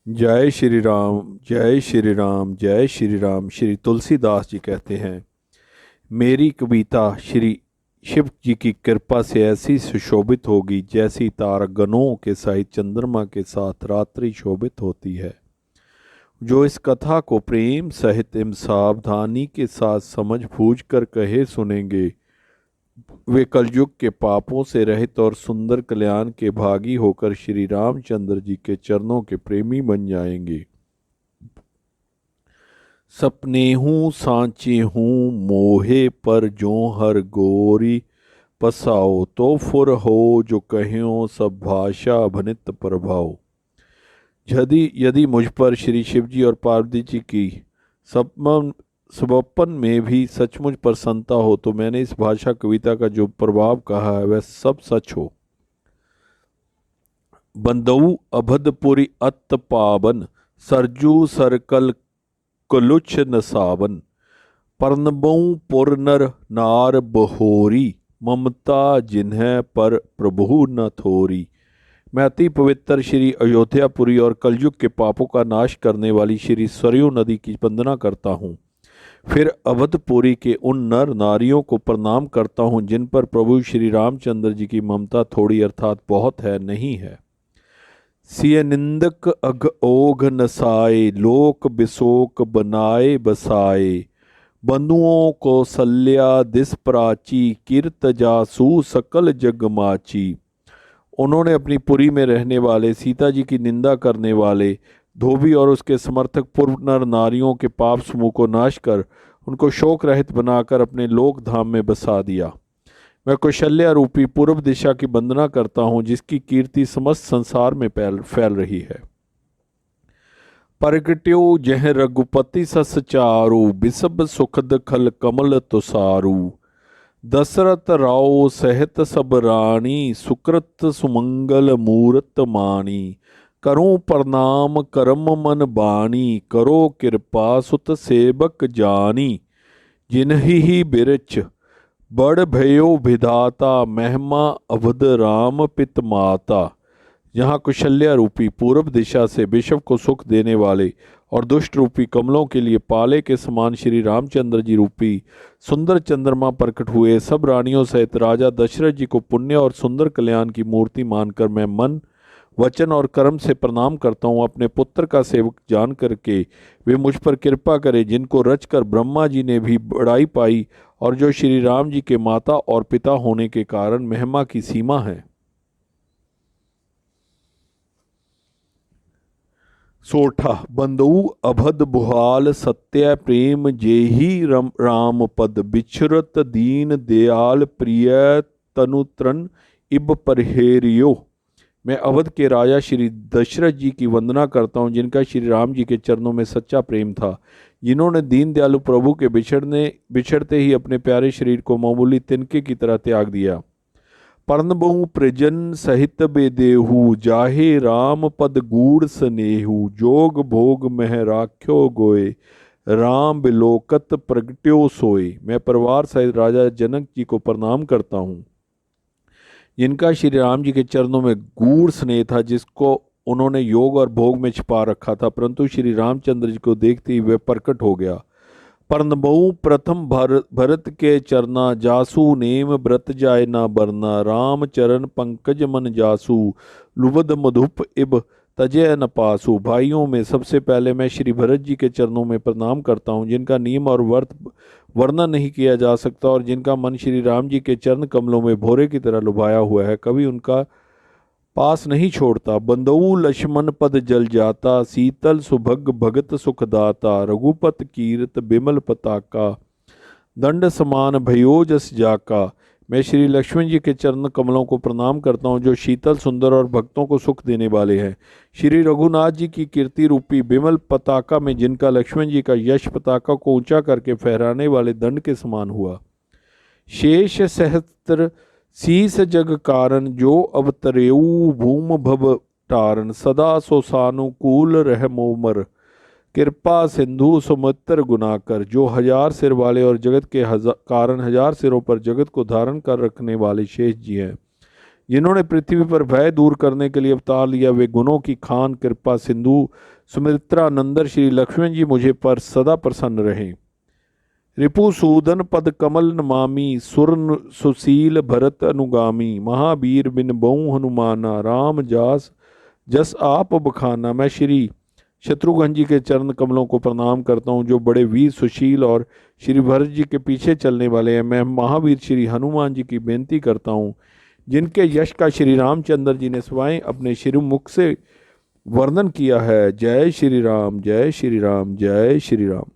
जय श्री राम, जय श्री राम, जय श्री राम। श्री तुलसीदास जी कहते हैं, मेरी कविता श्री शिव जी की कृपा से ऐसी सुशोभित होगी जैसी तारागणों के सहित चंद्रमा के साथ रात्रि शोभित होती है। जो इस कथा को प्रेम सहित एवं सावधानी के साथ समझ बूझ कर कहे सुनेंगे, वे कलयुग के पापों से रहित और सुंदर कल्याण के भागी होकर श्री रामचंद्र जी के चरणों के प्रेमी बन जाएंगे। सपने हूँ सांचे हूँ मोहे पर जो हर गोरी, पसाओ तो फुर हो जो कहो सब भाषा भनित प्रभाव। यदि यदि मुझ पर श्री शिव जी और पार्वती जी की स्वप्न में भी सचमुच प्रसन्नता हो तो मैंने इस भाषा कविता का जो प्रभाव कहा है वह सब सच हो। बंदऊ अभदपुरी अत पावन, सरजू सरकल कुलुच नसावन। परनबऊ पुर नर नार बहोरी, ममता जिन्हें पर प्रभु न थोरी। मैं अति पवित्र श्री अयोध्यापुरी और कलयुग के पापों का नाश करने वाली श्री सरयू नदी की वंदना करता हूँ। फिर अवधपुरी के उन नर नारियों को प्रणाम करता हूँ जिन पर प्रभु श्री रामचंद्र जी की ममता थोड़ी अर्थात बहुत है, नहीं है। सिय निंदक अघ ओघ नसाए, लोक बिसोक बनाए बसाए। बंधुओं को सल्या दिस प्राची, कीर्त जासू सकल जगमाची। उन्होंने अपनी पुरी में रहने वाले सीता जी की निंदा करने वाले धोबी और उसके समर्थक पूर्व नर नारियों के पाप समूह को नाश कर उनको शोक रहित बनाकर अपने लोक धाम में बसा दिया। मैं कौशल्या रूपी पूर्व दिशा की वंदना करता हूँ जिसकी कीर्ति समस्त संसार में फैल रही है। प्रगट्यो जह रघुपति सस चारु, बिसब सुखद खल कमल तुसारू। दशरथ राव सहित सब रानी, सुकृत सुमंगल मूरत मानी। करूं प्रणाम करम मन बानी, करो कृपा सुत सेवक जानी। जिन्हि बिरच बड़ भयो विधाता, महिमा अवध राम पित माता। यहाँ कुशल्या रूपी पूर्व दिशा से विश्व को सुख देने वाले और दुष्ट रूपी कमलों के लिए पाले के समान श्री रामचंद्र जी रूपी सुंदर चंद्रमा प्रकट हुए। सब रानियों सहित राजा दशरथ जी को पुण्य और सुंदर कल्याण की मूर्ति मानकर मैं मन वचन और कर्म से प्रणाम करता हूँ। अपने पुत्र का सेवक जान करके वे मुझ पर कृपा करें जिनको रचकर ब्रह्मा जी ने भी बड़ाई पाई और जो श्री राम जी के माता और पिता होने के कारण महिमा की सीमा है। सोठा बंदऊ अभद बुहाल, सत्य प्रेम जेहि राम पद। बिछरत दीन दयाल प्रिय, तनुत्रन इब परहेरियो। मैं अवध के राजा श्री दशरथ जी की वंदना करता हूँ जिनका श्री राम जी के चरणों में सच्चा प्रेम था, जिन्होंने दीन दयालु प्रभु के बिछड़ते ही अपने प्यारे शरीर को मामूली तिनके की तरह त्याग दिया। परनबहु प्रजन सहित बेदेहु, जाहे राम पद गूढ़ स्नेहु। जोग भोग मह राख्यो गोय, राम बिलोकत प्रगट्यो सोय। मैं परिवार सहित राजा जनक जी को प्रणाम करता हूँ जिनका श्री राम जी के चरणों में गूढ़ स्नेह था, जिसको उन्होंने योग और भोग में छिपा रखा था, परंतु श्री रामचंद्र जी को देखते ही वह प्रकट हो गया। परनबहु प्रथम भरत के चरना, जासु नेम व्रत जाय ना बरना। राम चरण पंकज मन जासु, लुबद मधुप इब तजय न पासु। भाइयों में सबसे पहले मैं श्री भरत जी के चरणों में प्रणाम करता हूँ जिनका नियम और व्रत वर्णन नहीं किया जा सकता और जिनका मन श्री राम जी के चरण कमलों में भोरे की तरह लुभाया हुआ है, कभी उनका पास नहीं छोड़ता। बंदऊ लक्ष्मण पद जल जाता, शीतल सुभग भगत सुखदाता। रघुपत कीरत बिमल पताका, दंड समान भयो जस जाका। मैं श्री लक्ष्मण जी के चरण कमलों को प्रणाम करता हूँ जो शीतल सुंदर और भक्तों को सुख देने वाले हैं। श्री रघुनाथ जी की कीर्ति रूपी बिमल पताका में जिनका लक्ष्मण जी का यश पताका को ऊंचा करके फहराने वाले दंड के समान हुआ। शेष सहस्त्र शीस जग कारण, जो अवतरेऊ भूम भव टारण। सदा सो सानुकूल रह मोमर, कृपा सिंधु सुमित्र गुनाकर। जो हजार सिर वाले और जगत के कारण हजार सिरों पर जगत को धारण कर रखने वाले शेष जी हैं। जिन्होंने पृथ्वी पर भय दूर करने के लिए अवतार लिया, वे गुणों की खान कृपा सिंधु सुमित्रा नंदन श्री लक्ष्मण जी मुझे पर सदा प्रसन्न रहें। रिपुसूदन पद कमल नमामि, सुर सुशील भरत अनुगामी, महावीर बिन बहु हनुमाना, राम जास जस आप बखाना। मैं श्री शत्रुघ्न जी के चरण कमलों को प्रणाम करता हूँ, जो बड़े वीर सुशील और श्री भरत जी के पीछे चलने वाले हैं। मैं महावीर श्री हनुमान जी की बेनती करता हूँ, जिनके यश का श्री रामचंद्र जी ने स्वयं अपने श्रीमुख से वर्णन किया है। जय श्री राम, जय श्री राम, जय श्री राम।